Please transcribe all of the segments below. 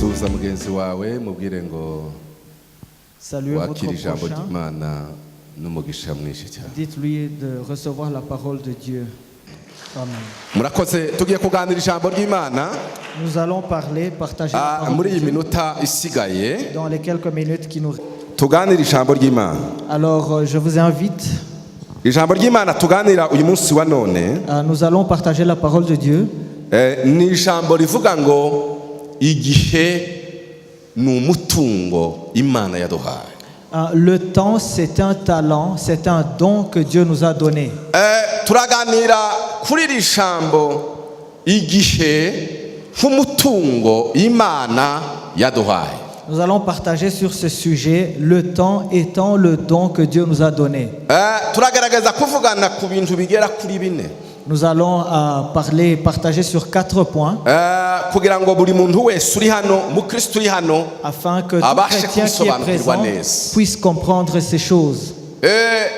suza mugenzi wawe mubwire ngo Saluez votre wakira ijambo prochain. ry'Imana n'umugisha mwinshi cyane. Dites-lui de recevoir la parole de Dieu. Amen. Murakoze tugiye kuganira ijambo ry'Imana Nous allons partager la parole muri de iyi Dieu minota isigaye dans les quelques minutes qui nous restent. tuganira ijambo ry'Imana. Alors, je vous invite, Ijambo ry'Imana tuganira uyu munsi wa none nous allons partager la parole de Dieu. ni ijambo rivuga ngo igihe ni umutungo Imana yaduhaye. Le temps, c'est un talent, c'est un don que Dieu nous a donné. Turaganira kuri iri jambo igihe nk'umutungo Imana yaduhaye. Nous allons partager sur ce sujet, le temps étant le don que Dieu nous a donné. Turagerageza kuvugana ku bintu bigera kuri bine. Nous allons partager sur 4 points kugira ngo buri muntu wese uri hano mukristo uri hano afin que tout chrétien qui est présent puisse comprendre ces choses.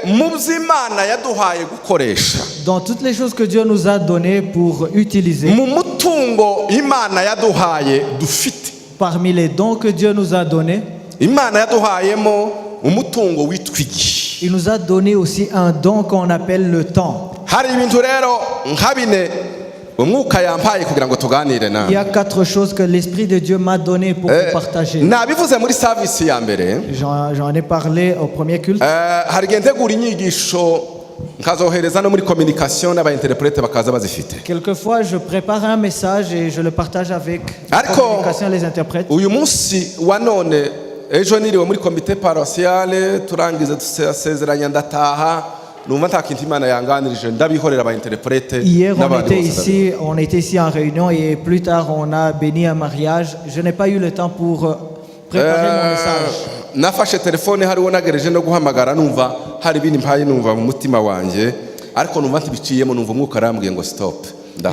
mu by'Imana yaduhaye gukoresha, Dans toutes les choses que Dieu nous a données pour utiliser, mu mutungo Imana yaduhaye dufite, parmi les dons que Dieu nous a donnés, Imana yaduhayemo umutungo witwa igihe. il nous a donné aussi un don qu'on appelle le temps. Hari ibintu rero nka bine umwuka yampaye kugira ngo tuganire nawe. Il y a 4 choses que l'Esprit de Dieu m'a donné pour vous partager. Nabivuze muri service ya mbere, J'en ai parlé au premier culte. hari igihe ntegura inyigisho nkazohereza no muri communication n'abainterprete bakaza bazifite. Quelquefois, je prépare un message et je le partage avec la communication et les interprètes. Uyu munsi wa none ejo niriwe muri komite paroissiale turangiza dusezeranya ndataha numva nta kintu Imana yanganirije ndabihorera abainterprete. Hier, on était ici en réunion et plus tard, on a béni un mariage. Je n'ai pas eu le temps pour préparer mon message. Nafashe telefone hariwo nagereje no guhamagara numva hari ibindi mpaye numva mu mutima wanje ariko numva ntibiciyemo numva umwuka arambwiye ngo stop.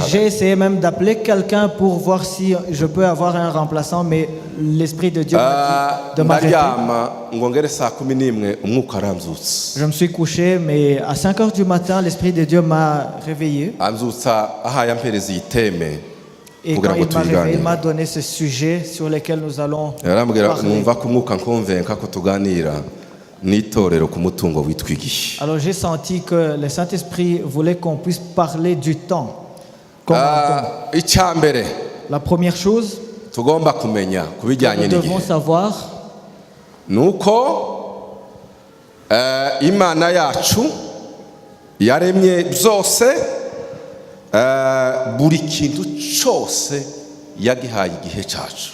J'ai essayé même d'appeler quelqu'un pour voir si je peux avoir un remplaçant, mais l'Esprit de Dieu m'a dit de m'arrêter. Je me suis couché, mais à 5 heures du matin, l'Esprit de Dieu m'a réveillé. Et quand il m'a réveillé, il m'a donné ce sujet sur lequel nous allons parler. Alors j'ai senti que le Saint-Esprit voulait qu'on puisse parler du temps. La première chose que nous devons savoir, nuko Imana yacu yaremye byose, buri kintu cyose yagihaye igihe cyacu.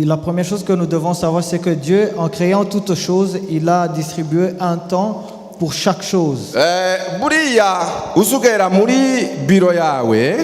la première chose que nous devons savoir, c'est que Dieu, en créant toutes choses, il a distribué un temps pour chaque chose. Buriya uzugera muri biro yawe,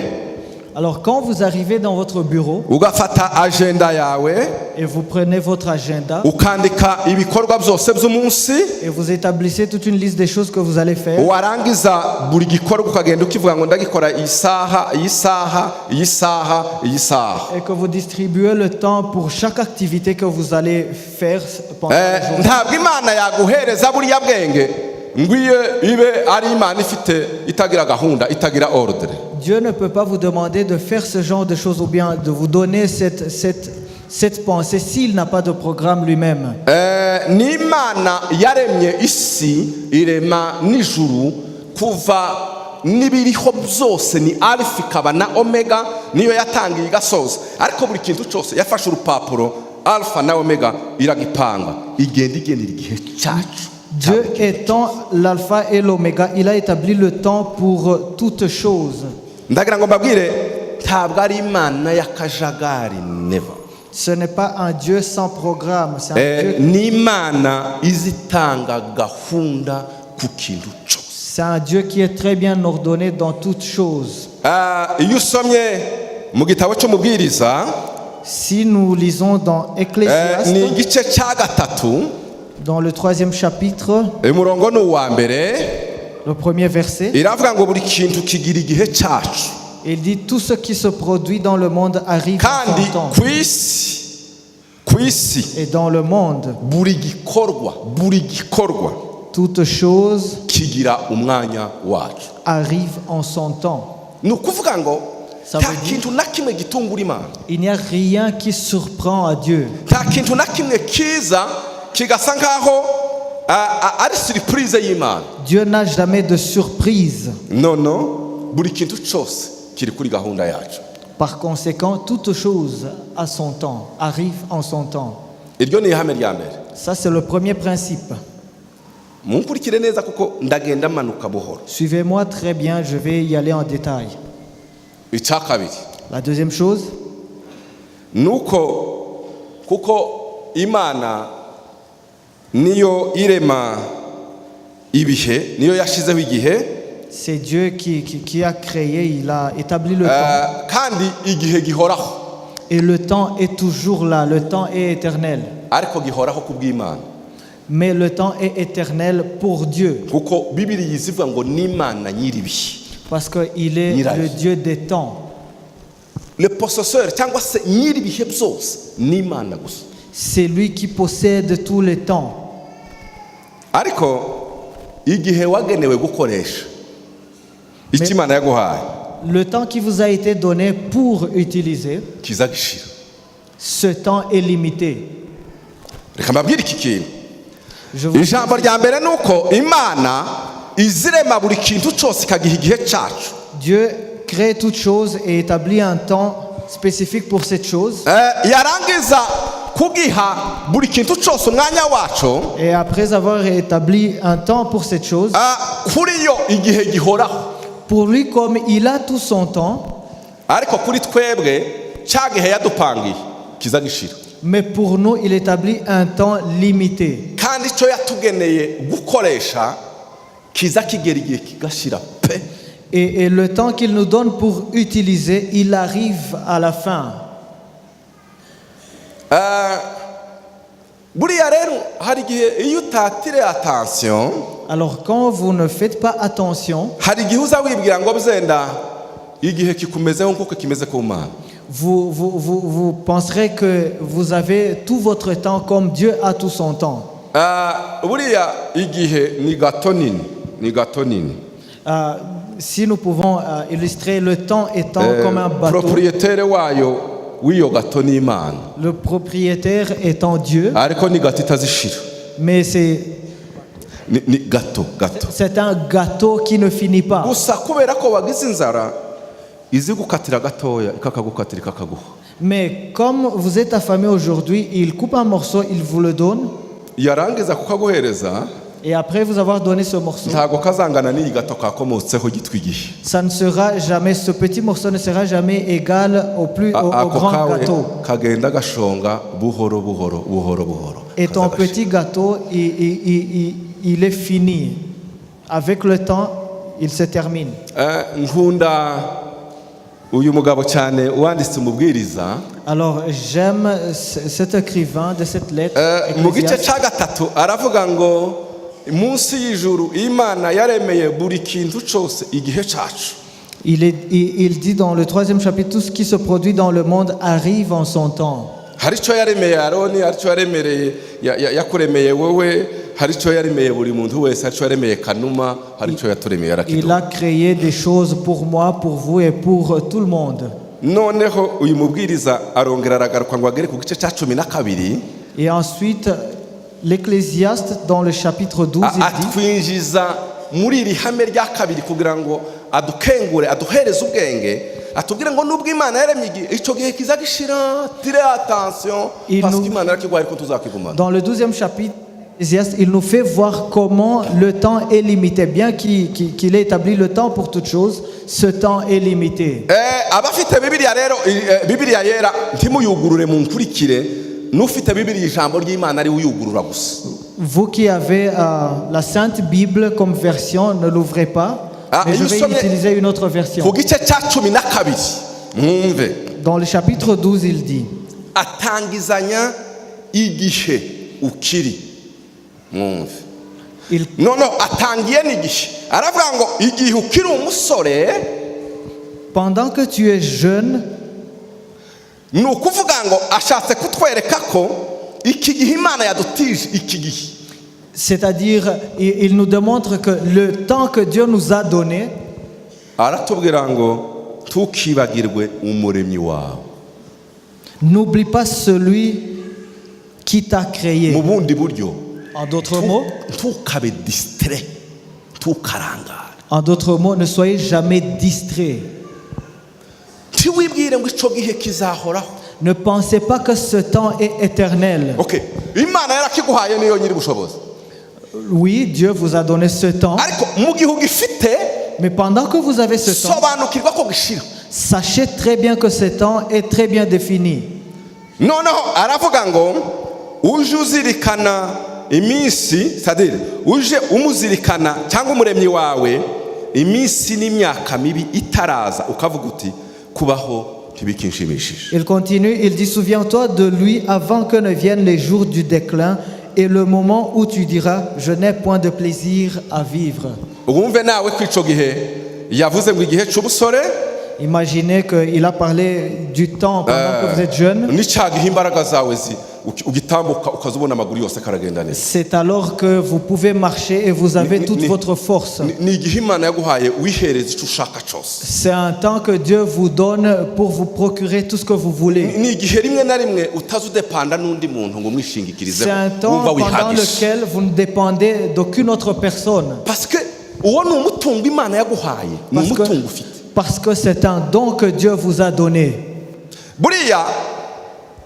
alors quand vous arrivez dans votre bureau ugafata agenda yawe et vous prenez votre agenda ukandika ibikorwa byose by'umunsi, et vous établissez toute une liste des choses que vous allez faire, warangiza buri gikorwa ukagenda ukivuga ngo ndagikora iyi saha iyi saha iyi saha iyi saha, et que vous distribuez le temps pour chaque activité que vous allez faire pendant la journée. ntabwo Imana yaguhereza buriya bwenge ngwiye ibe ari Imana ifite itagira gahunda itagira ordre. Dieu ne peut pas vous demander de faire ce genre de choses ou bien de vous donner cette pensée s'il n'a pas de programme lui-même. Ni Imana yaremye isi irema n'ijuru kuva n'ibiriho byose ni alpha ikaba na omega, niyo yatangiye igasoza, ariko buri kintu cyose yafashe urupapuro alpha na omega iragipanga igenda igendera igihe cyacu. Dieu étant l'alpha et l'oméga, il a établi le temps pour toutes choses. Ndagira ngo mbabwire ntabwo ari Imana y'akajagari, never. Ce n'est pas un Dieu sans programme, c'est un Dieu. Ni Imana izitanga gahunda ku kintu cyose. C'est un Dieu qui est très bien ordonné dans toutes choses. Iyo usomye mu gitabo cy'umubwiriza, si nous lisons dans Ecclésiaste, ni igice cya gatatu, dans le 3e chapitre, umurongo ni uwa mbere, le premier verset, iravuga ngo buri kintu kigira igihe cyacu. Il dit tout ce qui se produit dans le monde arrive à kandi son temps. ku isi Et dans le monde, buri gikorwa toute chose kigira umwanya wacu. arrive en son temps. Ni ukuvuga ngo Ça nta veut dire kintu na kimwe gitungura imana, il n'y a rien qui surprend à Dieu. nta kintu na kimwe kiza kigasa nkaho ari surprise y'imana. Dieu n'a jamais de surprise. No, buri kintu cyose kiri kuri gahunda yacu. Par conséquent, toute chose à son temps, arrive en son temps. Iryo ni ihame rya mbere. Ça, c'est le premier principe. Munkurikire neza kuko ndagenda manuka buhoro. Suivez-moi très bien, je vais y aller en détail. Icya kabiri La deuxième chose, nuko kuko imana niyo irema ibihe, niyo yashizeho igihe, c'est Dieu qui a créé, il a établi le temps. kandi igihe gihoraho, Et le temps est toujours là, le temps est éternel. ariko gihoraho kubw'Imana. Mais le temps est éternel pour Dieu. Kuko Bibiliya izivuga ngo ni Imana nyiribihe. Parce qu'il est Miracle. le Dieu des temps. Le possesseur cyangwa se nyiribihe byose ni Imana gusa. C'est lui qui possède tous les temps. Ariko igihe wagenewe gukoresha icyo Imana yaguhaye Le temps qui vous a été donné pour utiliser, kiza gishira. ce temps est limité. Reka mbabwire iki kintu. Je vous Ijambo rya mbere ni uko Imana izirema buri kintu cyose ikagiha igihe cyacu. Dieu crée toute chose et établit un temps spécifique pour cette chose. Yarangiza kugiha buri kintu cyose umwanya wacu, Et après avoir établi un temps pour cette chose, kuri yo igihe gihoraho. pour lui, comme il a tout son temps, Ariko kuri twebwe cya gihe yadupangiye kiza gishira. mais pour nous, il établit un temps limité. Kandi icyo yatugeneye gukoresha kiza kigera igihe kigashira pe. Et le temps qu'il nous donne pour utiliser, il arrive à la fin. Buriya rero hari igihe iyo utatire attention, Alors quand vous ne faites pas attention, hari igihe uza wibwira ngo bizenda igihe kikumezeho nk'uko kimeze ku Mana. vous penserez que vous avez tout votre temps comme Dieu a tout son temps. Buriya igihe ni gato nini, ni gato nini. Si nous pouvons illustrer le temps étant comme un bateau, Propriétaire wayo w'iyo gato ni Imana. le propriétaire étant Dieu, Ariko ni gato itazishira. mais Ni gato. c'est un gâteau qui ne finit pas. Gusa kubera ko wagize inzara izi gukatira gatoya ikakagukatira ikakaguha. Mais comme vous êtes affamé aujourd'hui, il coupe un morceau, il vous le donne, Yarangiza kukaguhereza et après vous avoir donné ce morceau, ntago kazangana n'iyi gato kakomotseho gitwa igihe. ça ne sera jamais, ce petit morceau ne sera jamais égal au Ako grand kawe gâteau. kagenda gashonga buhoro. Et ton Kazagashira. petit gâteau, il est fini. Avec le temps, il se termine. Nkunda uyu mugabo cyane wanditse umubwiriza. Alors j'aime cet écrivain de cette lettre. Mu gice Ecclésiaste. cya gatatu aravuga ngo munsi y'ijuru Imana yaremeye buri kintu cyose igihe cyacu. Il dit dans le 3e chapitre, tout ce qui se produit dans le monde arrive en son temps. Hari icyo yaremeye Aroni, hari icyo yaremereye yakuremeye wowe, hari icyo yaremeye buri muntu wese, hari icyo yaremeye Kanuma, hari icyo yaturemeye Il Arakido. a créé des choses pour moi, pour vous et pour tout le monde. Noneho uyu mubwiriza arongera aragaruka ngo agere ku gice cya 12 Et ensuite, l'Ecclésiaste, dans le chapitre 12, il dit, atwinjiza muri iri hame rya kabiri kugira ngo adukengure, aduhereze ubwenge, atubwire ngo nubwo Imana yaremye icyo gihe kiza gishira, tire attention, parce que Imana yarakigwaye ko tuzakigumana. dans le 12e chapitre, l'Ecclésiaste, il nous fait voir comment le temps est limité. Bien qu'il ait établi le temps pour toute chose, ce temps est limité. Abafite Bibiliya rero, Bibiliya yera ntimuyugurure mu nkurikire, n'ufite Bibiliya ijambo ry'Imana ari uyugurura gusa. Vous qui avez la Sainte Bible comme version, ne l'ouvrez pas. Mais je vais utiliser une autre version. Ku gice cya 12 mwumve. Dans le chapitre 12, il dit, atangizanya igihe ukiri. Mwumve. il, No, atangiye n'igihe. Aravuga ngo igihe ukiri umusore, pendant que tu es jeune, ni ukuvuga ngo ashatse kutwereka ko iki gihe Imana yadutije iki gihe. c'est-à-dire, il nous démontre que le temps que Dieu nous a donné, Aratubwira ngo ntukibagirwe umuremyi wawe. N'oublie pas celui qui t'a créé. Mu bundi buryo, En d'autres mots, ntukabe distrait, ntukarangara. en d'autres mots, ne soyez jamais distraits. Ntiwibwire ngo ico gihe kizahoraho. Ne pensez pas que ce temps est éternel. Okay, Imana yarakiguhaye niyo nyiri bushobozi. Oui, Dieu vous a donné ce temps, Ariko mu gihe ugifite, mais pendant que vous avez ce temps, sobanukirwa ko gishira. sachez très bien que ce temps est très bien défini. Noneho aravuga ngo uje uzirikana iminsi, sadire uje umuzirikana cyangwa umuremyi wawe iminsi n'imyaka mibi itaraza, ukavuga uti kubaho ntibikinshimishije. Il continue, il dit, souviens-toi de lui avant que ne viennent les jours du déclin et le moment où tu diras, je n'ai point de plaisir à vivre. Wumve nawe ko ico gihe yavuze ngo igihe c'ubusore Imaginez qu'il a parlé du temps pendant que vous êtes jeune. n'icya gihe imbaraga zawe ugitambuka ukazubona amaguru yose karagenda neza. C'est alors que vous pouvez marcher et vous avez toute votre force. Ni igihe Imana yaguhaye wihereza ico ushaka cose. C'est un temps que Dieu vous donne pour vous procurer tout ce que vous voulez. Ni igihe rimwe na rimwe utazudepanda n'undi muntu ngo mwishingikirize C'est un temps wumva pendant wihagisha. lequel vous ne dépendez d'aucune autre personne. Parce que uwo ni umutungo Imana yaguhaye, ni umutungo ufite. Parce que c'est un don que Dieu vous a donné. Buriya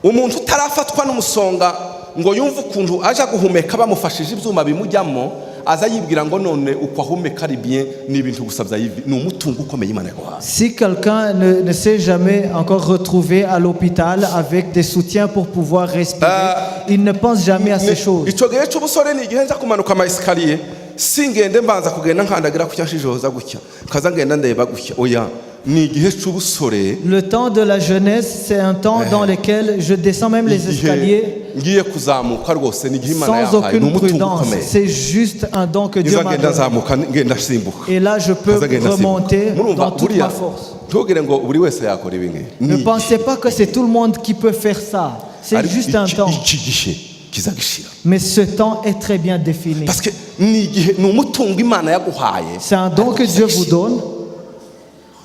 umuntu utarafatwa n'umusonga ngo yumve ukuntu aje guhumeka bamufashije ibyuma bimujyamo, aza yibwira ngo none uko ahumeka ari bien, ni ibintu gusabya yivi, ni umutungo ukomeye Imana yaguhaye. Si quelqu'un ne s'est jamais encore retrouvé à l'hôpital avec des soutiens pour pouvoir respirer, il ne pense jamais à ces choses. Ico gihe c'ubusore ni igihe nza kumanuka ama escalier, singende mbanza kugenda nkandagira ku cyashijoza gutya, kaza ngenda ndeba gutya. Oya, ni igihe c'ubusore. Le temps de la jeunesse, c'est un temps dans lequel je descends même les escaliers ngiye kuzamuka rwose, ni igihe Imana sans yahaye, ni aucune umutungo prudence. ukomeye. C'est juste un don que Dieu m'a ngenda donné. nzamuka ngenda simbuka. Et là, je peux remonter dans toute ma force. ntugire ngo buri wese yakora ibi ngibi. Ne pensez pas que c'est tout le monde qui peut faire ça. C'est juste un temps. iki gihe kizagishira. Mais ce temps est très bien défini. Parce que ni igihe ni umutungo Imana yaguhaye. C'est un don que Dieu vous donne.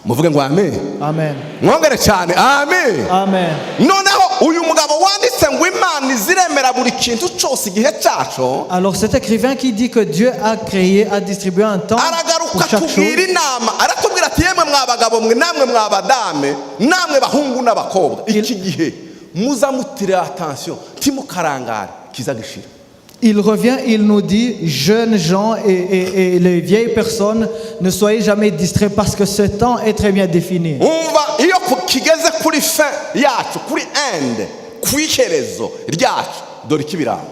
Muvuge ngo amen. Amen. Mwongere cyane amen. Amen. Noneho uyu mugabo wanditse ngo Imana iziremera buri kintu cyose igihe cyaco, Alors cet écrivain qui dit que Dieu a créé, a distribué un temps pour aragaruka chaque chose. tubwira inama, aratubwira ati yemwe mwabagabo mwe, namwe mwabadame, namwe bahungu n'abakobwa, iki gihe muzamutire attention, timukarangara kizagishira. Il revient, il nous dit, jeunes gens et les vieilles personnes, ne soyez jamais distraits parce que ce temps est très bien défini. Umva iyo kigeze kuri fin yacu, kuri end, kwiherezo ryacu, dore ikibiranga.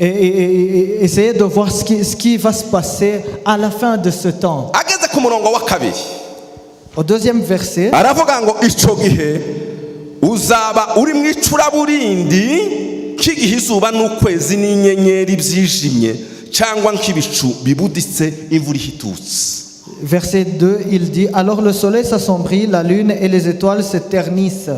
Et essayez de voir ce qui va se passer à la fin de ce temps. Ageze ku murongo wa kabiri, Au deuxième verset, aravuga ngo ico gihe uzaba uri mu icuraburindi k'igihe izuba n'ukwezi n'inyenyeri byijimye, cyangwa nk'ibicu bibuditse imvura ihitutse. verset 2, il dit, alors le soleil s'assombrit, la lune et les étoiles se ternissent,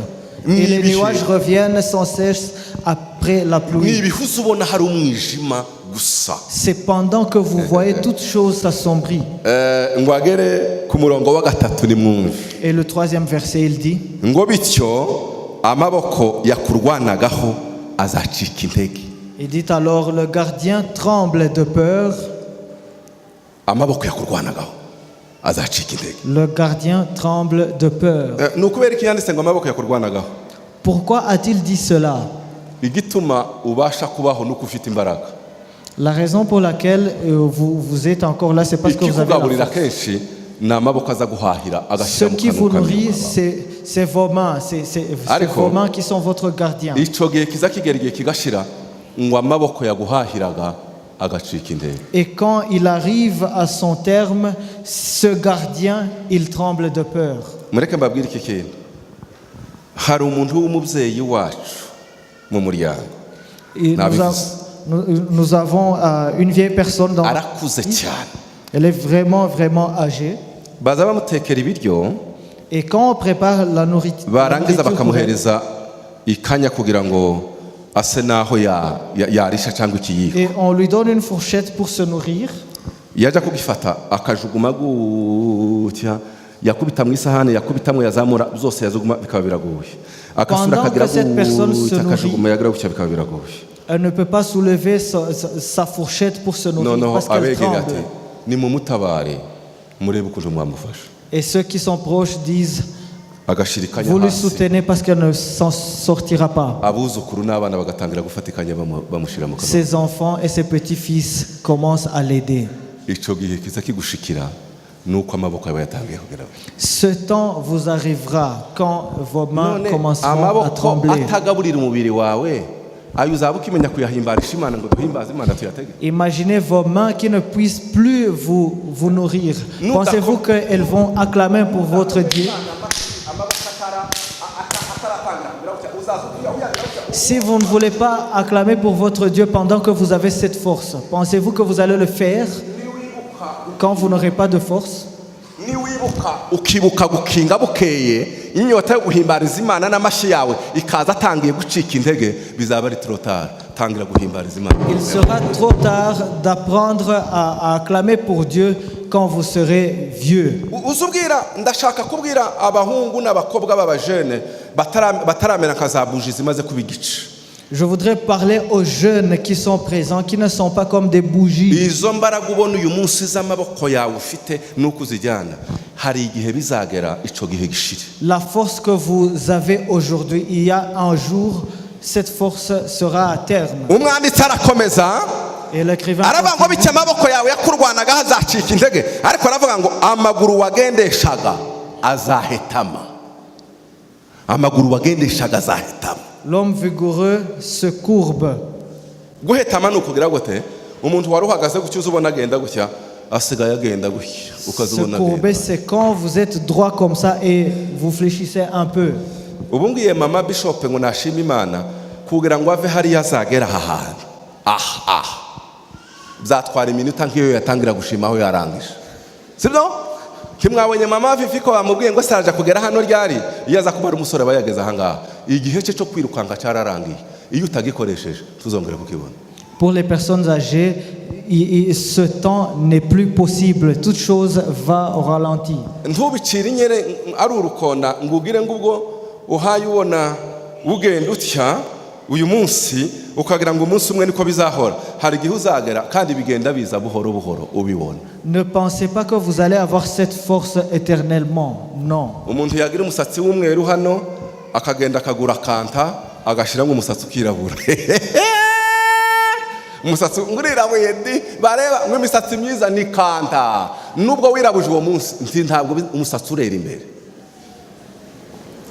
et les nuages reviennent sans cesse après la Ni pluie. ibihe uzubona hari umwijima gusa. C'est pendant que vous voyez toutes choses s'assombrir. Ngo agere ku murongo wa gatatu ni mwumve. Et le troisième verset, il dit, Ngo bityo amaboko yakurwanagaho azacika intege. il dit alors le gardien tremble de peur. Amaboko yakurwanagaho azacika intege. Le gardien tremble de peur. Ni ukubera iki yanditse ngo amaboko yakurwanagaho? Pourquoi a-t-il dit cela? Igituma ubasha kubaho nuko ufite imbaraga. La raison pour laquelle vous êtes encore là, c'est parce que vous avez la Ikikugaburira force. kenshi ni amaboko aza guhahira Ce agashyira mu qui vous kanwa nourrit, kamwe. c'est vos mains, c'est vos mains qui sont votre gardien. Ico gihe kiza kigera igihe kigashira ngo amaboko yaguhahiraga agacika intege. Et quand il arrive à son terme, ce gardien, il tremble de peur. Mureke mbabwire iki kintu. Hari umuntu w'umubyeyi wacu mu muryango. Et nous avons une vieille personne dans Arakuze cyane. elle est vraiment, vraiment âgée. Baza bamutekera ibiryo, Et quand on prépare la nourriture, barangiza bakamuhereza ikanya kugira ngo ase naho yarisha cyangwa ikiyiko. et on lui donne une fourchette pour se nourrir. Yaja kugifata akajuguma gutya, yakubita mu isahani yakubitamwe yazamura zose yazuguma bikaba biragoye agasura Pendant akagira que cette personne se akajuguma yagira gutya bikaba biragoye. Elle ne peut pas soulever sa fourchette pour se nourrir noneho parce qu'elle abegera ati tremble. nimumutabare murebe ukuntu mwamufasha Et ceux qui sont proches disent, agashirikanya vous le hasi soutenez parce qu'elle ne s'en sortira pas. abuzukuru n'abana bagatangira gufatikanya bamushira mu kanwa. Ses enfants et ses petits-fils commencent à l'aider. Ico gihe kiza kigushikira nuko amaboko yawe yatangiye kugira. Ce temps vous arrivera quand vos mains None commenceront à amaboko trembler. atagaburira umubiri wawe ayo uzaba ukimenya kuyahimbarisha Imana ngo duhimbaze Imana tuyatege. Imaginez vos mains qui ne puissent plus vous nourrir. Nous Pensez-vous d'accord. qu'elles vont acclamer pour votre Dieu? Si vous ne voulez pas acclamer pour votre Dieu pendant que vous avez cette force, pensez-vous que vous allez le faire quand vous n'aurez pas de force? Niwibuka ukibuka gukinga bukeye inyota yo guhimbariza Imana n'amashi yawe ikaza atangiye gucika intege bizaba ari trop tard. Tangira guhimbariza Imana. Il sera trop tard d'apprendre à acclamer pour Dieu quand vous serez vieux. Uzubwira ndashaka kubwira abahungu n'abakobwa b'abajene bataramera kazabuji zimaze kubigica. Je voudrais parler aux jeunes qui sont présents, qui ne sont pas comme des bougies. Izo mbaraga ubona uyu munsi z'amaboko yawe ufite nuko uzijyana hari igihe bizagera ico gihe gishire. La force que vous avez aujourd'hui, il y a un jour, cette force sera à terme. Umwanditsi arakomeza Et l'écrivain aravuga ngo continue, bityo amaboko yawe yakurwanaga hazacika intege ariko aravuga ngo amaguru wagendeshaga azahetama. Amaguru wagendeshaga azahetama. l'homme vigoureux se courbe. Guhetama ni ukugira gute umuntu wari uhagaze gutya uzubona agenda gutya asigaye agenda gutya Se ukazubona courber, agenda. c'est quand vous êtes droit comme ça et vous fléchissez un peu. Ubu ngiye mama bishop ngo nashima Imana kugira ngo ave hariya azagera aha hantu byatwara iminota nk'iyo yatangira gushima aho yarangije sibyo kimwabonye mama Vivi ko bamubwiye ngo saraja kugera hano ryari iyo aza kuba ari umusore aba yageze aha ngaha igihe cye cyo kwirukanka cyararangiye iyo utagikoresheje tuzongera kukibona. Pour les personnes âgées, ce temps n'est plus possible. Toute chose va au ralenti. Ntubicire inyere ari urukona ngo ugire ngo ubwo uhaye ubona ugenda utya uyu munsi ukagira ngo umunsi umwe niko bizahora hari igihe uzagera kandi bigenda biza buhoro buhoro ubibona. Ne pensez pas que vous allez avoir cette force éternellement. Non. Umuntu yagira umusatsi w'umweru hano akagenda akagura kanta agashira ngo umusatsi ukirabura. Umusatsi ngurirabuye ndi bareba ngo imisatsi myiza ni kanta nubwo wirabuje uwo munsi ntabwo umusatsi urera imbere.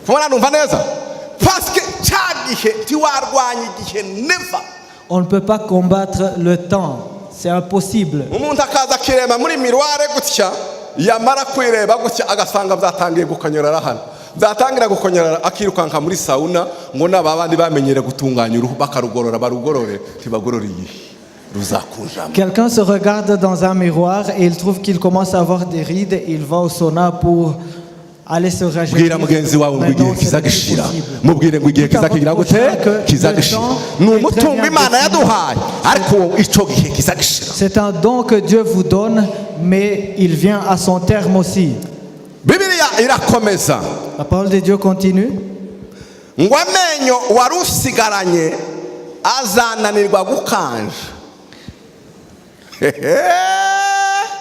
Kubona numva neza parce que cyagihe tiwarwanya igihe never. On ne peut pas combattre le temps. C'est impossible. Umuntu akaza kireba muri miroire gutya yamara kwireba gutya agasanga byatangiye gukonyorera hano byatangira gukonyorera akirukanka muri sauna ngo nababandi bamenyere gutunganya uruhu bakarugorora barugorore tibagorora igihe ruzakunjama. Quelqu'un se regarde dans un miroir et il trouve qu'il commence à avoir des rides et il va au sauna pour aller se rajeunir. Bwira mugenzi wawe ngo igihe Maintenant, c'est kizagishira impossible. mubwire ngo igihe kizakigira gute kizagishira ni umutungo Imana yaduhaye ariko ico gihe kizagishira. C'est un don que Dieu vous donne, mais il vient à son terme aussi. Bibiliya irakomeza La parole de Dieu continue. ngo amenyo wari usigaranye azananirwa gukanja.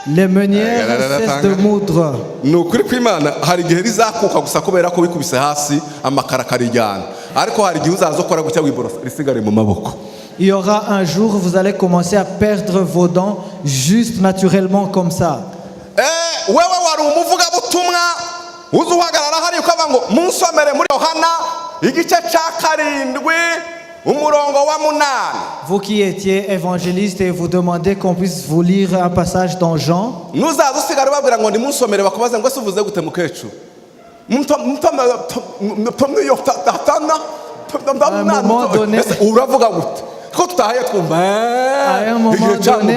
Les meunières cessent de moudre. Ni ukuri kw'Imana hari igihe rizakuka gusa kubera ko bikubise hasi amakara karijyana ariko hari igihe uzaza ukora gutya wiborosa risigare mu maboko. Il y aura un jour où vous allez commencer à perdre vos dents juste naturellement comme ça. Wewe wari umuvugabutumwa uza uhagarara hari ukavuga ngo munsomere muri Yohana igice cya 7 umurongo wa 8. Vous qui étiez évangéliste et vous demandez qu'on puisse vous lire un passage dans Jean, nuzaza usigara babwira ngo ndimunsomere bakubaza ngo se uvuze gute mukecu un moment donné, uravuga gute ko tutahaye twumva à un moment donné,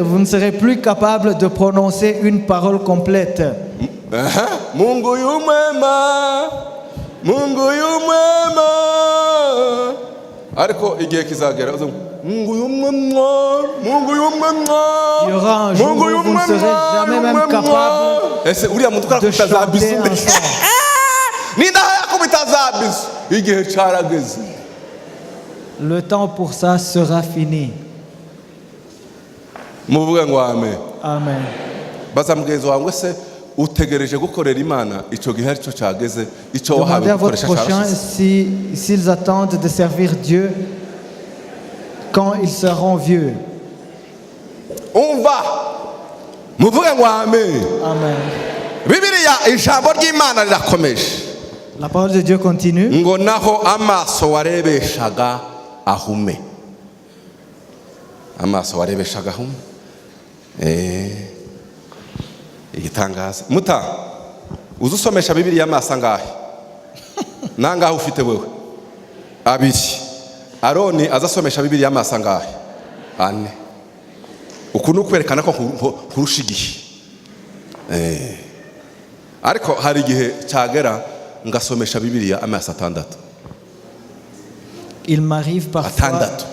vous ne serez plus capable de prononcer une parole complète. Mungu yu mwema Mungu yu mwema ariko igihe kizagera Mungu yu mwema Mungu yu mwema. Il y aura un jour où vous ne serez jamais même capable ese uriya muntu de ukora za bizu chanter ensemble. n'indaha yakubita za bizu igihe carageze. Le temps pour ça sera fini. muvuge ngo amen. Amen. baza mugenzi wawe se utegereje gukorera Imana ico gihe aricyo cageze ico Demandez wahawe à votre gukoresha prochain carashize. s'ils attendent de servir Dieu quand ils seront vieux. umva muvuge ngo amen. Amen. bibiliya ijambo ry'Imana rirakomeje La parole de Dieu continue. ngo naho amaso warebeshaga ahume. amaso warebeshaga ahume. igitangaza muta uzi usomesha bibiliya amaso angahe nangahe ufite wewe? abiri. Aroni azasomesha bibiliya amaso angahe? 4. uku ni ukwerekana ko nkurusha igihe. ariko hari igihe cyagera ngasomesha bibiliya amaso 6. Il m'arrive parfois Attendez.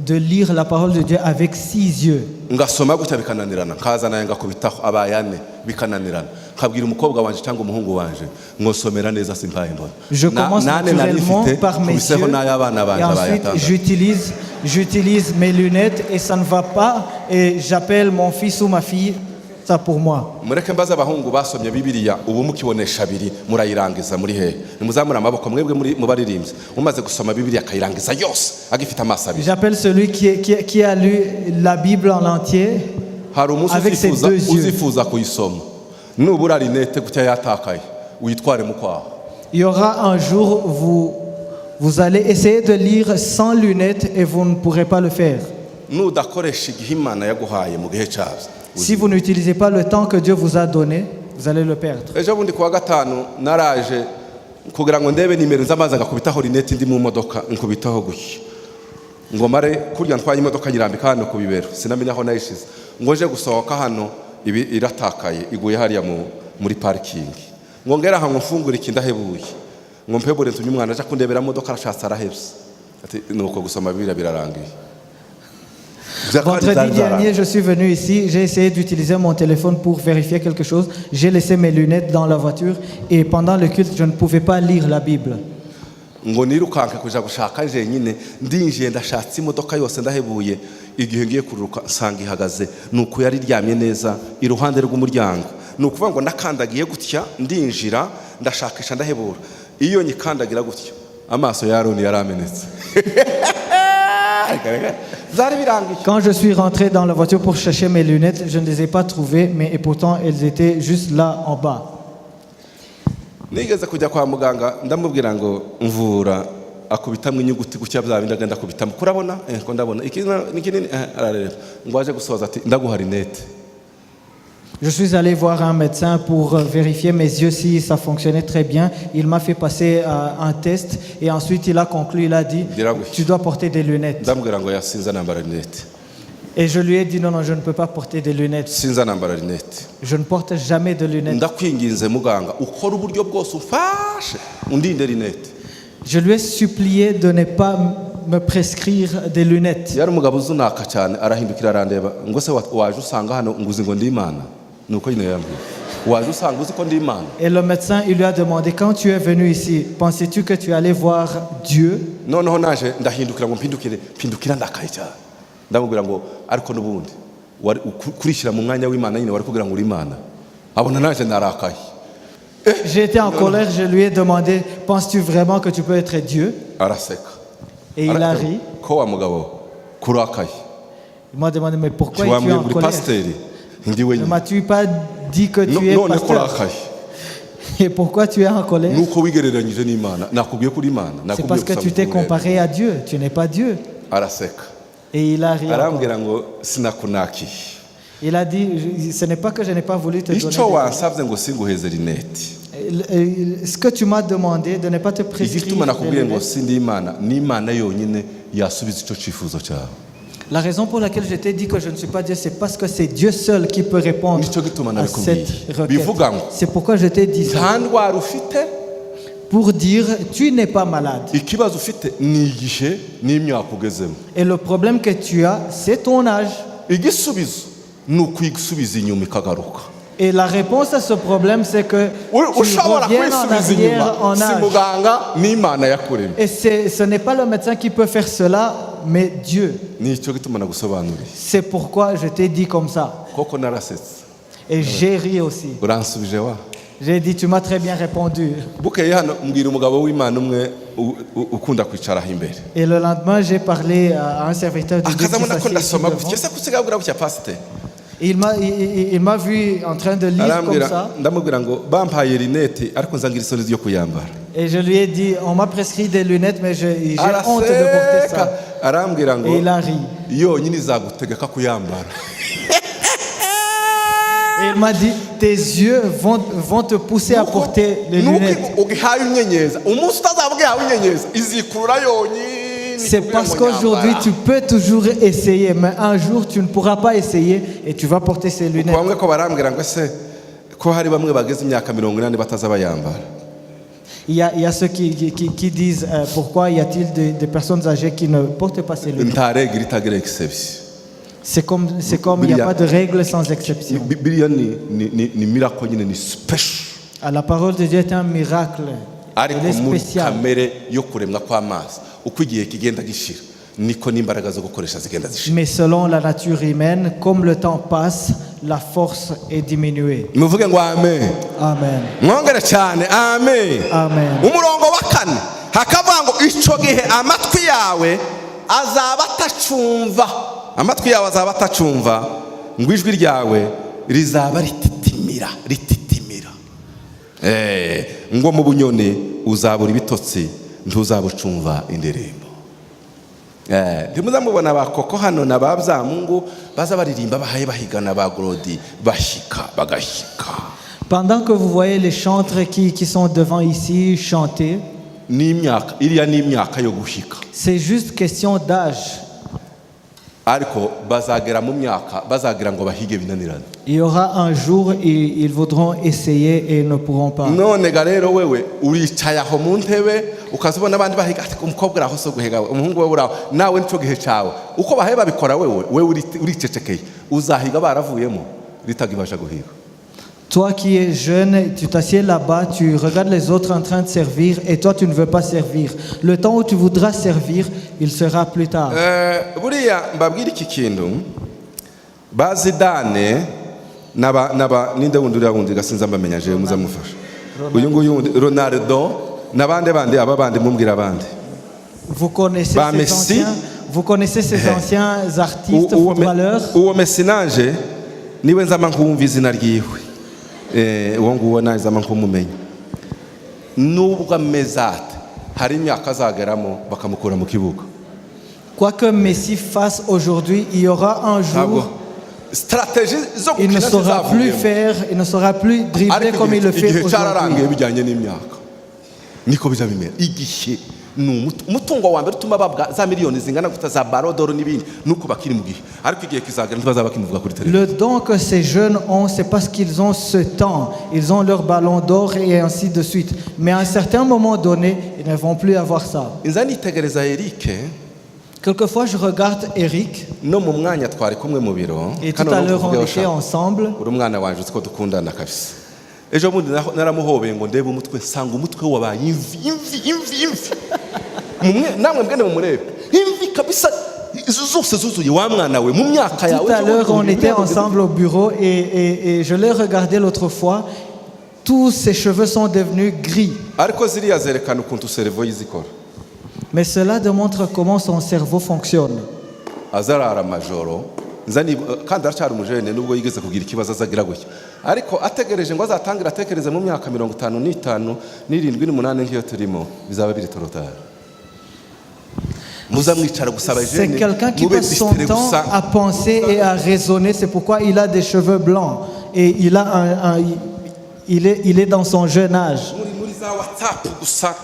de lire la parole de Dieu avec 6 yeux. ngasoma gutya bikananirana nkaza naye ngakubitaho abayane bikananirana nkabwira umukobwa wanje cyangwa umuhungu wanje ngosomera neza simpaye mbona. Je commence naturellement par mes yeux et ensuite j'utilise mes lunettes et ça ne va pas et j'appelle mon fils ou ma fille ça pour moi. mureke mbaza abahungu basomye bibiliya ubu mukibonesha abiri murayirangiza muri hehe? nimuzamura amaboko mwebwe mu baririmbyi mumaze gusoma bibiliya akayirangiza yose agifite amaso abiri. J'appelle celui qui a lu la Bible en entier hari umunsi avec ses 2 yeux. uzifuza kuyisoma nubura rinete gutya yatakaye uyitware mu kwaha. Il y aura un jour vous allez essayer de lire sans lunettes et vous ne pourrez pas le faire. nudakoresha igihe Imana yaguhaye mu gihe cyabyo. Si vous n'utilisez pas le temps que Dieu vous a donné, vous allez le perdre. ejo bundi kuwa gatanu naraje kugira ngo ndebe nimero nzamaze ngakubitaho rinete ndi mu modoka nkubitaho gutya ngo mare kurya ntwaye imodoka nyirambika hano ku bibero sinamenya aho nayishize ngo nje gusohoka hano ibi iratakaye iguye hariya muri parking ngo ngera aho mfungura ikindahebuye ngo mpebure ntumye umwana aje kundebera modoka arashatse arahebye ati nuko gusoma bibiliya birarangiye. Vendredi dernier, je suis venu ici, j'ai essayé d'utiliser mon téléphone pour vérifier quelque chose. J'ai laissé mes lunettes dans la voiture et pendant le culte, je ne pouvais pas lire la Bible. ngo nirukanke kuja gushaka jenyine ndinjiye ndashatse imodoka yose ndahebuye igihe ngiye kuruka nsanga ihagaze nuko yari ryamye neza iruhande rw'umuryango nukuvuga ngo nakandagiye gutya ndinjira ndashakisha ndahebura iyo nyikandagira gutya amaso ya Aroni yaramenetse. Quand je suis rentré dans la voiture pour chercher mes lunettes, je ne les ai pas trouvées, mais et pourtant elles étaient juste là en bas. nigeze kujya kwa muganga ndamubwira ngo mvura akubitamwe inyuguti gutya bya ndagenda kubitamo kurabona ko ndabona iki niki arareba ngo aje gusoza ati ndaguha rinete. Je suis allé voir un médecin pour vérifier mes yeux si ça fonctionnait très bien. Il m'a fait passer un test et ensuite il a conclu, il a dit tu dois porter des lunettes. ndamubwira ngo yasinza nambara rinete. Et je lui ai dit non, je ne peux pas porter des lunettes. sinza nambara rinete. Je ne porte jamais de lunettes. ndakwinginze muganga ukora uburyo bwose ufashe undinde rinete. Je lui ai supplié de ne pas me prescrire des lunettes. yari umugabo uzunaka cyane arahindukira arandeba ngo se waje usanga hano nguzi ngo ndi Imana nuko nyine yambwiye waje usanga uzi ko ndi Imana. Et le médecin, il lui a demandé, quand tu es venu ici, pensais-tu que tu allais voir Dieu? noneho naje ndahindukira ngo mpindukira ndakaye cyane ndamubwira ngo ariko n'ubundi kurishyira mu mwanya w'Imana nyine wari kugira ngo uri Imana abona naje narakaye. J'ai été en colère, je lui ai demandé, penses-tu vraiment que tu peux être Dieu? araseka Et il a ri. ko wa mugabo kurakaye Il m'a demandé, mais pourquoi es-tu wambwiye en ngo uri colère? pasiteri ndi Ne wenyine m'as-tu pas dit que tu es none pasteur? kurakaye Et pourquoi tu es en colère? nuko wigereranyije n'Imana nakubwiye kuri Imana C'est parce que tu t'es comparé à Dieu, tu n'es pas Dieu. araseka Et il a ri encore. arambwira ngo sinakunakiye. Il a dit, ce n'est pas que je n'ai pas voulu te donner. icyo wansabye ngo singuheze rinete. Ce que tu m'as demandé de ne pas te prescrire igituma des nakubwiye ngo lunettes. sindi Imana ni Imana yonyine yasubiza icyo cyifuzo cyawe. La raison pour laquelle je t'ai dit que je ne suis pas Dieu, c'est parce que c'est Dieu seul qui peut répondre Nicyo gituma à nabikubwiye. cette requête. Bivuga ngo C'est pourquoi je t'ai dit ça. nta ndwara ufite Pour dire, tu n'es pas malade. ikibazo ufite ni igihe n'imyaka ugezemo. Et le problème que tu as, c'est ton âge. igisubizo ni ukwisubiza inyuma ikagaruka. Et la réponse à ce problème, c'est que tu ushobora reviens en kwisubiza inyuma arrière en si âge. muganga n'imana yakuremye. Et ce n'est pas le médecin qui peut faire cela, mais Dieu. Nicyo gituma nagusobanuriye. C'est pourquoi je t'ai dit comme ça. Koko narasetse. Et j'ai ri aussi. Uransubije wa. J'ai dit, tu m'as très bien répondu. Bukeye hano mbwira umugabo w'Imana umwe ukunda kwicara aho imbere. Et le lendemain, j'ai parlé à un serviteur de Dieu qui Akazamuna ko s'assied ici ndasoma devant. gutya se kusiga bwira bucya pasteur. Il m'a vu en train de lire comme ça. Ndamubwira ngo bampaye rinete ariko nzangira isoni ryo kuyambara. Et je lui ai dit, on m'a prescrit des lunettes, mais j'ai honte de porter ça. Arambwira ngo Et il a ri. yonyine izagutegeka kuyambara. Et il m'a dit, tes yeux vont te pousser à porter les lunettes. Ugihaye unyenyeza umunsi utazabwihawe unyenyeza izikurura yonyine. C'est parce qu'aujourd'hui, tu peux toujours essayer, mais un jour, tu ne pourras pas essayer et tu vas porter ces lunettes. Bamwe ko barambwira ngo ese ko hari bamwe bageze imyaka 80 batazabayambara. Il y a ceux qui disent pourquoi y a-t-il des personnes âgées qui ne portent pas ces lunettes. Ntaregire itagira exception. C'est comme il n'y a pas de règle sans exception. Bibiliya ni miracle nyine ni special. La parole de Dieu est un miracle. Ariko Elle est muri spéciale. kamere yo kuremwa kw'amazi uko igihe kigenda gishira niko n'imbaraga zo gukoresha zigenda zishira. Mais selon la nature humaine, comme le temps passe, la force est diminuée. Muvuge ngo amen. Amen. Mwongere cyane amen. Amen. Umurongo wa 4 hakavuga ngo ico gihe amatwi yawe azaba atacumva. Amatwi yawe azaba atacumva ngo ijwi ryawe rizaba rititimira. Ngo mu bunyoni uzabura ibitotsi ntuzabucumva indirimbo. Ntimuzamubona abakoko hano na babyamungu baza baririmba bahaye bahigana ba Glody bagahika. Pendant que vous voyez les chantres qui sont devant ici chanter, iriya ni imyaka yo guhika. C'est juste question d'âge. Ariko bazagera mu myaka bazagira ngo bahige binanirana. Il y aura un jour et ils voudront essayer et ne pourront pas. None ga rero wewe uricaye aho mu ntebe ukazibona abandi bahiga ati umukobwa uraho so guhega umuhungu we uraho nawe nico gihe cawe uko bahe babikora wewe uricecekeye uzahiga baravuyemo ritagibasha guhiga. Toi qui es jeune, tu t'assieds là-bas, tu regardes les autres en train de servir et toi tu ne veux pas servir. Le temps où tu voudras servir, il sera plus tard. Buriya mbabwira iki kintu bazidane naba ninde wundi gasinza mbamenya je muzamufasha. Uyu nguyu Ronaldo nabande ababandi mumbwira abandi. Vous connaissez ces anciens artistes footballeurs. Uwo Messi nanje niwe nzama nkumva izina ryiwe. Uwo nguwo nazama nkumumenya. Nubwo amezate hari imyaka azageramo bakamukura mu kibuga. Quoi que Messi fasse aujourd'hui, il y aura un jour il ne saura plus faire, il ne saura plus dribbler comme il le fait aujourd'hui. Niko bizabimera igihe umutungo wa mbere utuma babwa za miliyoni zingana guta za barodoro n'ibindi nuko bakiri mu gihe ariko igihe kizagera ntibazaba kimuvuga kuri televiziyo. Le don que ces jeunes ont, c'est parce qu'ils ont ce temps, ils ont leur ballon d'or et ainsi de suite, mais à un certain moment donné ils ne vont plus avoir ça. Inzanitegereza Eric. Quelquefois je regarde Eric no mu mwanya twari kumwe mu biro et tout à l'heure on était ensemble. Uri umwana wanje utwo dukundana kabisa. Ejo bundi naramuhobeye ngo ndebe umutwe sanga umutwe wabaye imvi namwe mbwene mumurebe imvi kabisa zose zuzuye wa mwana we mu myaka yawe. Tout à l'heure on était ensemble au bureau et je l'ai regardé l'autre fois, tous ses cheveux sont devenus gris. Ariko ziriya zerekana ukuntu cerveau yizikora. Mais cela démontre comment son cerveau fonctionne. Azarara majoro nzani kandi aracyari umujene nubwo yigeze kugira ikibazo azagira gutya ariko ategereje ngo azatangira atekereze mu myaka 55 n'irindwi n'umunane nk'iyo turimo bizaba biri torotara. Muzamwicara gusaba jene. C'est quelqu'un qui passe son temps à penser et à raisonner, c'est pourquoi il a des cheveux blancs et il est dans son jeune âge. Muri za WhatsApp gusa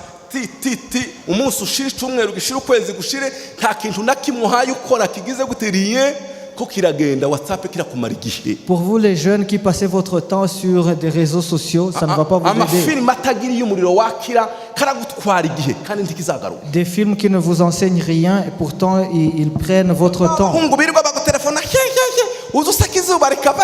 umunsi ushira cyumweru gishira ukwezi gushire nta kintu nakimuhaye ukora kigize guteriye ko kiragenda WhatsApp kirakumara igihe. Pour vous les jeunes qui passez votre temps sur des réseaux sociaux, ça ne va pas vous aider. Amafilm atagiriye umuriro wakira karagutwara igihe kandi ntikizagaruka. Des films qui ne vous enseignent rien et pourtant ils prennent votre temps. Hungu birirwa bagutelefona uzusakizuba rikava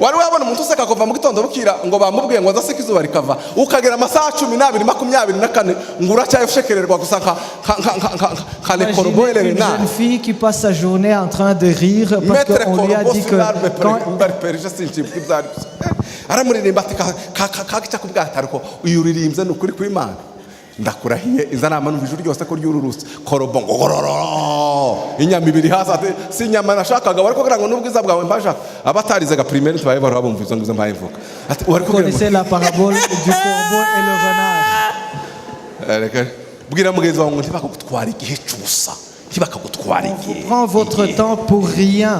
wari wabona umuntu useka kuva mu gitondo bukira ngo bamubwiye ngo azaseka izuba rikava ukagera amasaha 12-24 ngo uracyayushekererwa gusa nka le corbeau et le Une jeune fille qui passe sa journée en train de rire parce qu'on lui a dit que quand aramuririmba ati kagica kubwata ariko uyu uririmbye n'ukuri kw'Imana ndakurahiye izanama numva ijuru ryose ko ryururutse korobo ngororo inyama ibiri hasi ati si inyama nashakaga wariko kugira ngo n'ubwiza bwawe mbashaka abatarize ga primaire tubaye baro babumva izo ngizo mbaye mvuka ati wariko connaissez la parabole du corbeau et le renard. reka bwira mugenzi wawe ngo ntibakagutwara igihe cyusa ntibakagutwara igihe Prends votre temps pour rien.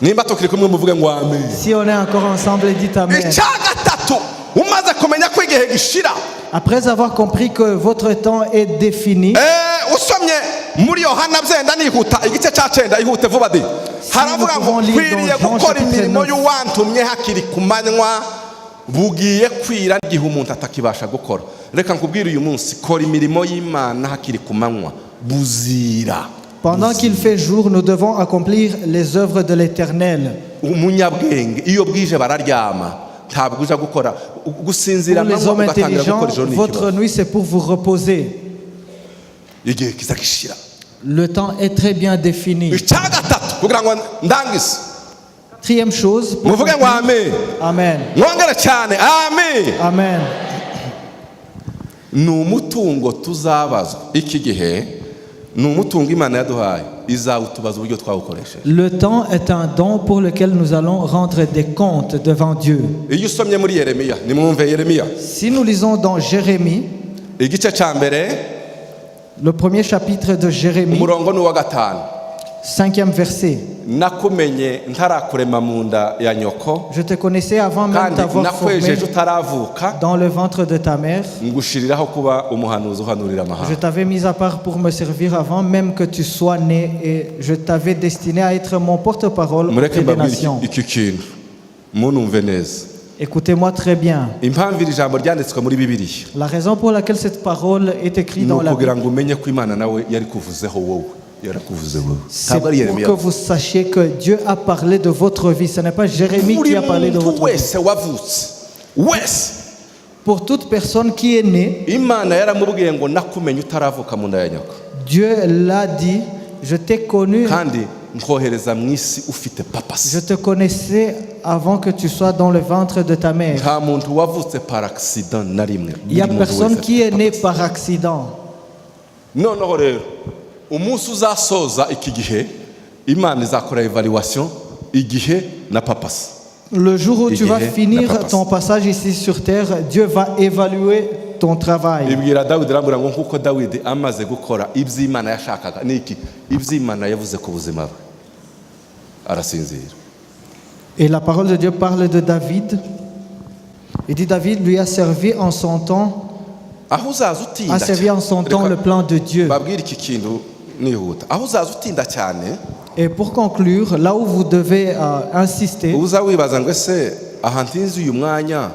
nimba tukiri kumwe muvuge ngo amen. Si on est encore ensemble, dites amen. icyagatatu umaze kumenya ko igihe gishira Après avoir compris que votre temps est défini, usomye muri Yohana byenda nihuta igice cya 9 ihute vuba di haravuga ngo kwiriye gukora imirimo y'uwantumye hakiri kumanywa bugiye kwira igihe umuntu atakibasha gukora. Reka nkubwire uyu munsi kora imirimo y'Imana hakiri kumanywa buzira. pendant qu'il fait jour, nous devons accomplir les œuvres de l'Éternel. Umunyabwenge iyo bwije bararyama ntabwo uja gukora gusinzira Pour les hommes ugatangira intelligents, gukora ijoro votre nuit c'est pour vous reposer. igihe kizagishira. Le temps est très bien défini. icyagatatu kugira ngo ndangise Quatrième chose, pour muvuge ngo amen. Amen. mwongere cyane amen. Amen. ni umutungo tuzabazwa iki gihe ni umutungo Imana yaduhaye izawutubaza uburyo twawukoresheje. Le temps est un don pour lequel nous allons rendre des comptes devant Dieu. iyo usomye muri Yeremiya nimwumve Yeremiya Si nous lisons dans Jérémie, igice cya mbere le premier chapitre de Jérémie, umurongo ni uwa 5 5e verset. nakumenye ntarakurema mu nda ya nyoko Je te connaissais avant même kandi t'avoir formé nakwejeje utaravuka dans le ventre de ta mère. ngushiriraho kuba umuhanuzi uhanurira Je amahanga. t'avais mis à part pour me servir avant même que tu sois né et je t'avais destiné à être mon porte-parole mureke auprès des mbabwire nations. iki kintu munumve neza. Écoutez-moi très bien. impamvu iri jambo ryanditswe muri Bibiliya La raison pour laquelle cette parole est écrite ni dans la ukugira Bible, ngo umenye ko Imana nawe yari kuvuzeho wowe yarakuvuze wowe c'est ntabwo pour ari Yeremiya. que vous sachiez que Dieu a parlé de votre vie. Ce n'est pas Jérémie buri qui a parlé de muntu votre vie. wese wavutse wese Pour toute personne qui est née, Imana yaramubwiye ngo nakumenye utaravuka mu nda ya nyoko Dieu l'a dit, je t'ai connu, kandi nkohereza mu isi ufite papasi. je te connaissais avant que tu sois dans le ventre de ta mère. nta muntu wavutse par accident na rimwe. Il n'y a Buri muntu personne wese qui est afite né papasi. par accident. noneho rero umunsi uzasoza iki gihe Imana izakora evaluation igihe na papasi. Le jour où tu vas Igihe finir na papasi. ton passage ici sur terre, Dieu va évaluer ton travail. ibwira Dawidi arambwira ngo nkuko Dawidi amaze gukora iby'Imana yashakaga niki iby'Imana yavuze ku buzima bwe arasinzira. Et la parole de Dieu parle de David. Il dit David lui a servi en son temps, aho uzaza utinda a servi en son temps le plan de Dieu. babwira iki kintu nihuta aho uzaza utinda cyane Et pour conclure, là où vous devez insister, uza wibaza ngo ese aha ntinzi uyu mwanya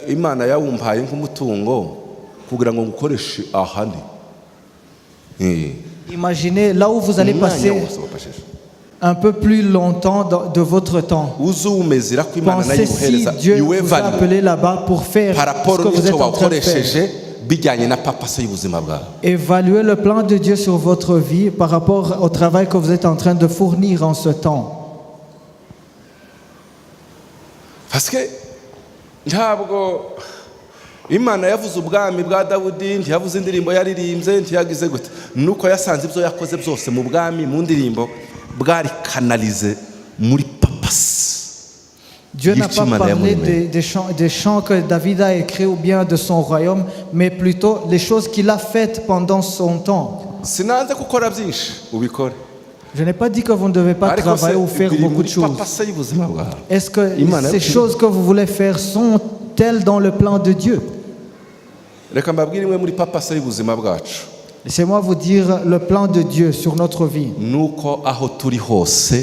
Imana yawumpaye nk'umutungo kugira ngo ngukoreshe ahandi. imaginez là où vous allez passer un peu plus longtemps de votre temps. uzumezira ko Imana Pensez si nayiguhereza Dieu vous a yuevalu appelé là-bas pour faire par ce rapport que vous êtes n'icyo en train de faire. wakoresheje bijyanye na papasi y'ubuzima bwawe. Évaluez le plan de Dieu sur votre vie par rapport au travail que vous êtes en train de fournir en ce temps. parce que ntabwo Imana yavuze ubwami bwa Dawudi ntiyavuze indirimbo yaririmbye ntiyagize gute nuko yasanze ibyo yakoze byose mu bwami mu ndirimbo bwari kanalize muri papasi. Dieu n'a pas parlé des chants que David a écrits ou bien de son royaume, mais plutôt les choses qu'il a faites pendant son temps. sinanze gukora byinshi ubikore Je n'ai pas dit que vous ne devez pas ariko travailler ou faire biri beaucoup muri de choses. papasi y'ubuzima bwawe. Est-ce que Imana ces yabwiye- choses que vous voulez faire sont-elles dans le plan de Dieu? reka mbabwire imwe muri papasi y'ubuzima bwacu Laissez-moi vous dire le plan de Dieu sur notre vie. nuko aho turi hose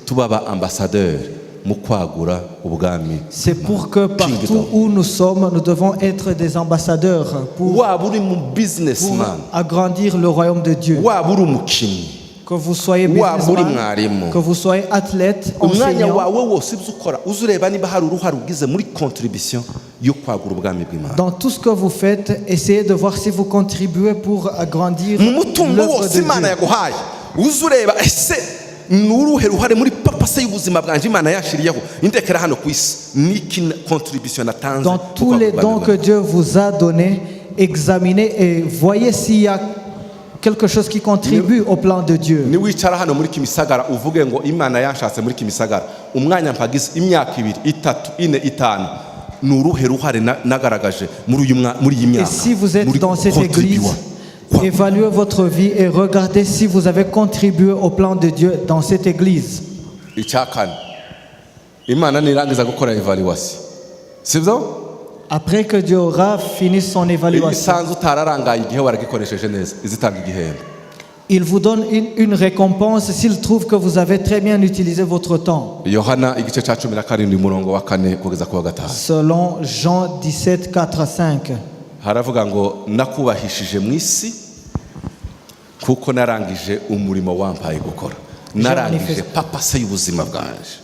tuba aba ambassadeur mu kwagura ubwami. C'est pour que partout où nous sommes, nous devons être des ambassadeurs pour waba uri mu businessman agrandir le royaume de Dieu. waba uri umukinnyi que vous soyez businessman, que vous soyez athlète, umwanya enseignant, wawe wose ibyo ukora uze ureba niba hari uruhare ugize muri contribution yo kwagura ubwami bw'Imana. dans tout ce que vous faites, essayez de voir si vous contribuez pour agrandir mu mutungo l'œuvre wose de Imana Dieu. yaguhaye uze ureba ese ni uruhe ruhare muri papase y'ubuzima bwanje Imana yashiriyeho indekera hano ku isi niki contribution natanze. Dans tous les dons que Dieu vous a donnés, examinez et voyez s'il y a quelque chose qui contribue au plan de Dieu. ni wicara hano muri Kimisagara uvuge ngo Imana yanshatse muri Kimisagara umwanya mpagize imyaka 2 3 4 5 ni uruhe ruhare nagaragaje muri iyi myaka. Et si vous êtes dans cette église, évaluez votre vie et regardez si vous avez contribué au plan de Dieu dans cette église. Icyakane Imana nirangiza gukora evaluation sibyo. Après que Dieu aura fini son évaluation, ibisanzwe utararangaye igihe waragikoresheje neza izitanga igihembo. il vous donne une récompense s'il trouve que vous avez très bien utilisé votre temps. Yohana igice cya 17 umurongo wa 4 kugeza ku wa 5. Selon Jean 17, 4 à 5. Haravuga ngo nakubahishije mu isi kuko narangije umurimo wampaye gukora, narangije papase y'ubuzima bwanje.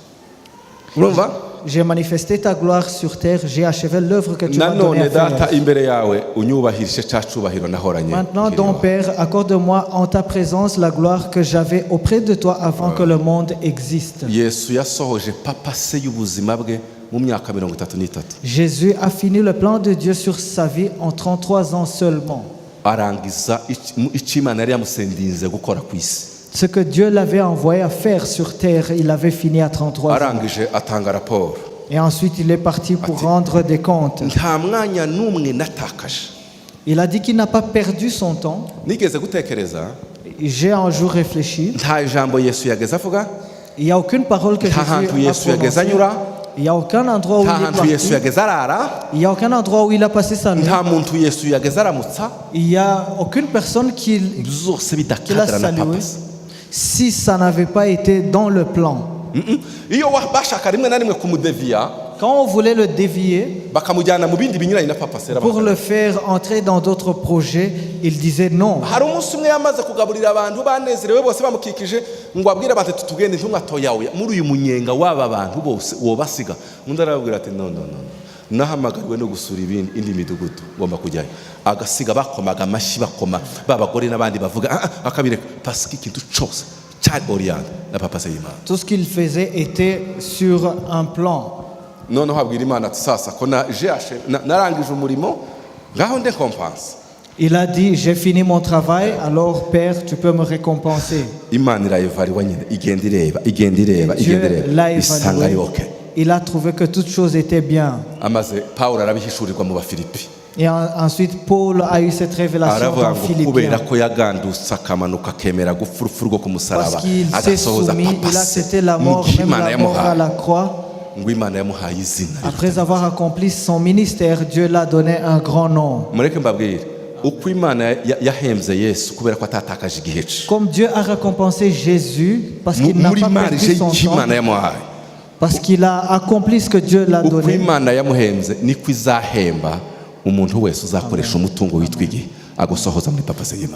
Urumva? J'ai manifesté ta gloire sur terre, j'ai achevé l'œuvre que tu m'as donnée à faire. Maintenant donc Père, accorde-moi en ta présence la gloire que j'avais auprès de toi avant que le monde existe. Jésus a fini le plan de Dieu sur sa vie en 33 ans seulement. Ce que Dieu l'avait envoyé à faire sur terre, il avait fini à 33 ans. Et ensuite, il est parti pour rendre des comptes. Il a dit qu'il n'a pas perdu son temps. J'ai un jour réfléchi. Il n'y a aucune parole que Jésus a prononcée. Il n'y a aucun endroit où il est parti. Il n'y a aucun endroit où il a passé sa nuit. Il n'y a aucune personne qui l'a salué si ça n'avait pas été dans le plan. Quand on voulait le dévier pour le faire entrer dans d'autres projets, il disait non. nahamagariwe no gusura indi midugudu ngomba kujyayo agasiga bakomaga amashyi bakoma babagore n'abandi bavuga akabire pasiki kintu cyose cyari oriente na papa Sayimana. Tout ce qu'il faisait était sur un plan. Noneho habwira Imana ati sasa ko narangije umurimo ngaho nde kompanse. Il a dit j'ai fini mon travail, alors Père tu peux me récompenser. Imana irayevaluwa nyine igenda ireba isanga ari okay. Il a trouvé que toutes choses étaient bien. Et ensuite, Paul a eu cette révélation dans Philippiens. Parce qu'il s'est soumis, il a accepté la mort, même la mort à la croix. Après avoir accompli son ministère, Dieu l'a donné un grand nom. Comme Dieu a récompensé Jésus, parce qu'il n'a pas perdu son temps, parce qu'il a accompli ce que Dieu l'a donné.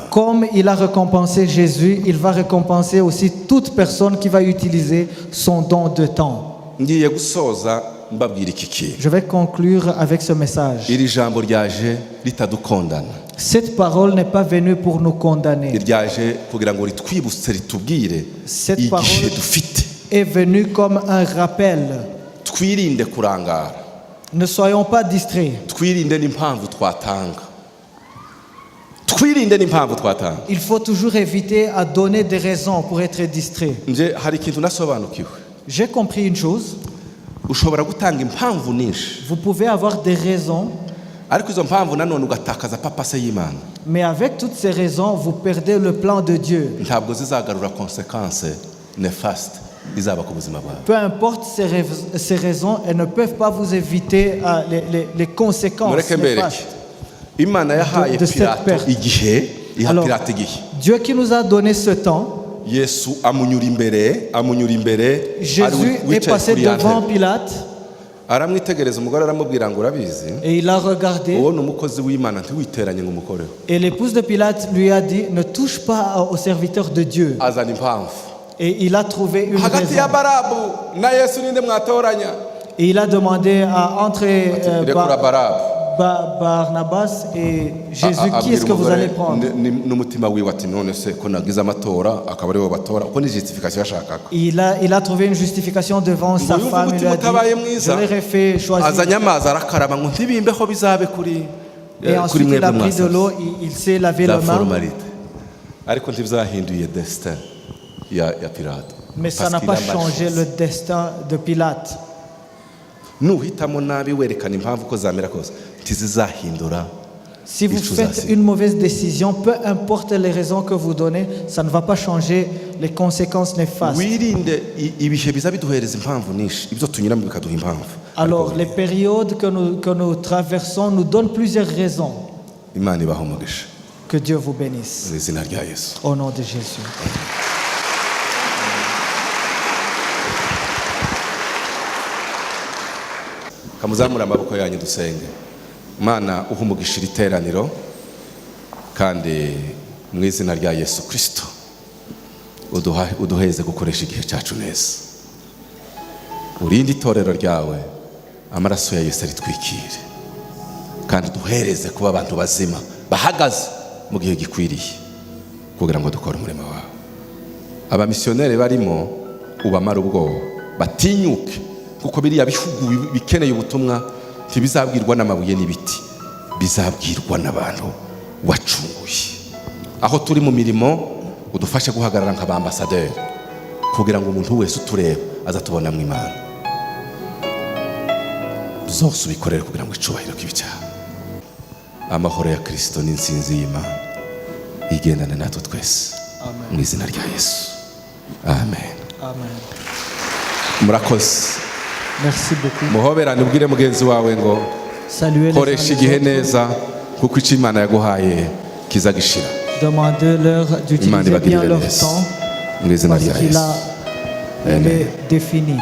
Comme il a récompensé Jésus, il va récompenser aussi toute personne qui va utiliser son don de temps. Je vais conclure avec ce message. Cette parole n'est pas venue pour nous condamner. Cette parole est venu comme un rappel. Ne soyons pas distraits. Il faut toujours éviter à donner des raisons pour être distrait. J'ai compris une chose. Vous pouvez avoir des raisons, mais avec toutes ces raisons, vous perdez le plan de Dieu. Peu importe ces raisons, elles ne peuvent pas vous éviter les conséquences néfastes de cette perte. Alors, Dieu qui nous a donné ce temps, Jésus est passé devant Pilate. Et il a regardé. Et l'épouse de Pilate lui a dit, ne touche pas au serviteur de Dieu. Et il a trouvé une raison. Et il a demandé à entrer Barnabas et Jésus, qui est-ce que vous allez prendre? Il a trouvé une justification devant sa femme. Il a dit, je l'aurais fait choisir. Et ensuite il a pris de l'eau, il s'est lavé les mains. Mais ça n'a pas changé le destin de Pilate. Si vous faites une mauvaise décision, peu importe les raisons que vous donnez, ça ne va pas changer les conséquences néfastes. Alors, les périodes que nous traversons nous donnent plusieurs raisons. Que Dieu vous bénisse. Au nom de Jésus. kamuzamura amaboko yanyu dusenge. Mana uhumugisha iteraniro kandi mu izina rya Yesu Kristo uduheze gukoresha igihe cyacu neza. Urinde itorero ryawe amaraso ya Yesu aritwikire kandi duhereze kuba abantu bazima bahagaze mu gihe gikwiriye kugira ngo dukore umurimo wawe. Abamisiyoneri barimo ubamara ubwoba batinyuke kuko biriya bihugu bikeneye ubutumwa ntibizabwirwa n'amabuye n'ibiti, bizabwirwa n'abantu wacunguye. Aho turi mu mirimo udufashe guhagarara nk'abambasaderi kugira ngo umuntu wese utureba azatubona mu Imana. Zose ubikorere kugira ngo icubahiro k'ibicyaha. Amahoro ya Kristo n'insinzi y'Imana igendane natwe twese mu izina rya Yesu. Amen. Amen. Murakoze. Merci beaucoup. Muhoberane ubwire mugenzi wawe ngo koresha igihe neza kuko icyo Imana yaguhaye kizagishira. Demandez-leur d'utiliser bien leur temps parce qu'il a défini.